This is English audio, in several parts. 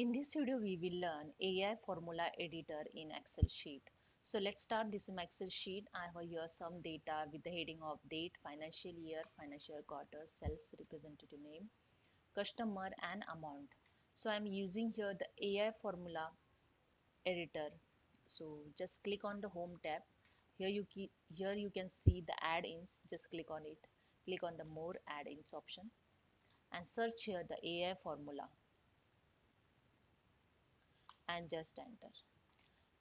In this video, we will learn AI formula editor in Excel sheet. So let's start this Excel sheet. I have here some data with the heading of date, financial year, financial quarter, sales representative name, customer and amount. So I'm using here the AI formula editor. So just click on the home tab. Here you can see the add-ins. Just click on it. Click on the more add-ins option and search here the AI formula and just enter.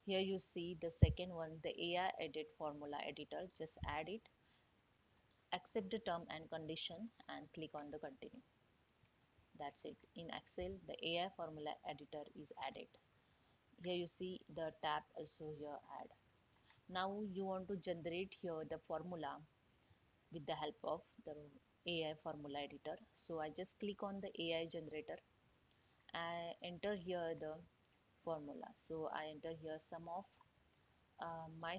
Here you see the second one, the AI edit formula editor. Just add it, accept the term and condition and click on the continue. That's it. In Excel, the AI formula editor is added. Here you see the tab also here add. Now you want to generate here the formula with the help of the AI formula editor. So I just click on the AI generator. I enter here the formula. So I enter here sum of my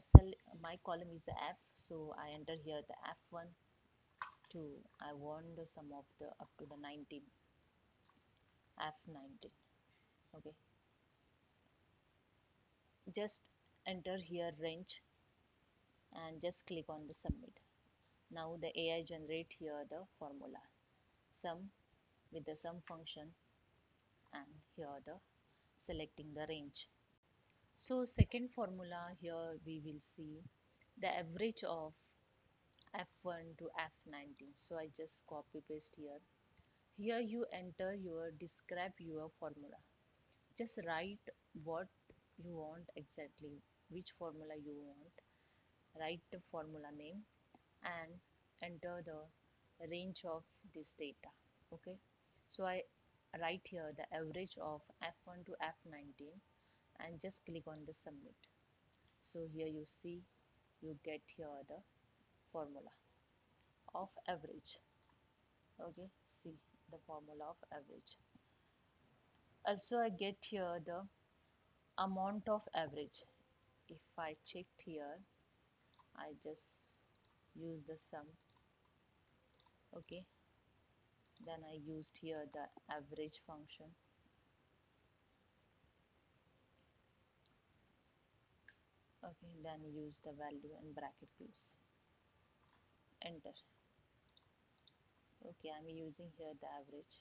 column is the F, so I enter here the F1 to I want the sum of the up to the 19 F19. Okay, just enter here range and just click on the submit. Now the AI generate here the formula sum with the sum function and here the selecting the range. So second formula here we will see the average of F1 to F19. So I just copy paste here. Here you enter your describe your formula. Just write what you want exactly, which formula you want. Write the formula name and enter the range of this data. Okay. So I write here the average of F1 to F19 and just click on the submit. So here you see you get here the formula of average. Okay, see the formula of average. Also I get here the amount of average. If I checked here, I just use the sum. Okay, then I used here the average function. Okay, then use the value and bracket close, enter. Okay, I'm using here the average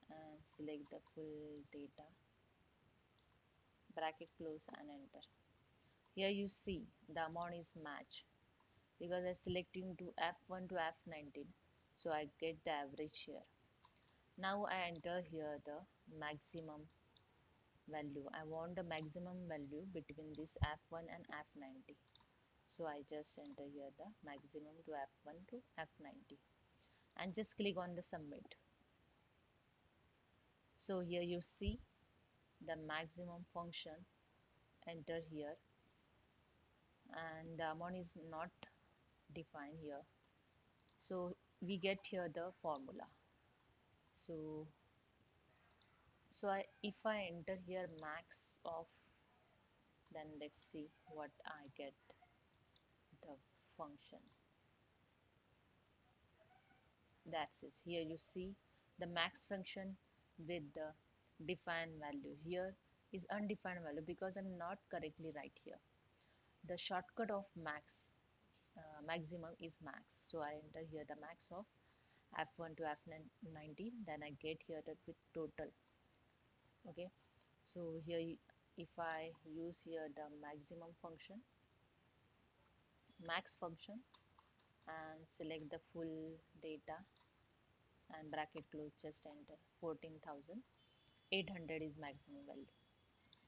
and select the full data, bracket close and enter. Here you see the amount is match because I selecting to F1 to F19, so I get the average here. Now I enter here the maximum value. I want the maximum value between this F1 and F90. So I just enter here the maximum to F1 to F90 and just click on the submit. So here you see the maximum function, enter here, and the amount is not defined here. So we get here the formula. So if I enter here max of, then let's see what I get the function. That's it. Here you see the max function with the defined value. Here is undefined value because I'm not correctly write here. The shortcut of maximum is max. So I enter here the max of F1 to F19. Then I get here the with total. Okay. So here if I use here the maximum function, max function and select the full data and bracket close, just enter 14,800 is maximum value.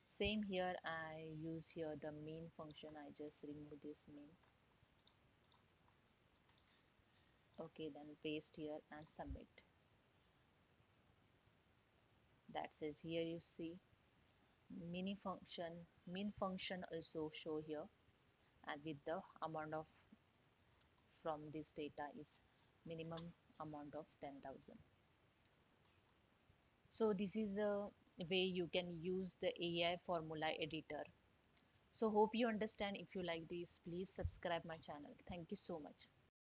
Same here, I use here the mean function. I just remove this mean. Okay, then paste here and submit. That's it. Here you see mean function also show here, and with the amount of from this data is minimum amount of 10,000. So this is a way you can use the AI formula editor. So hope you understand. If you like this, please subscribe my channel. Thank you so much.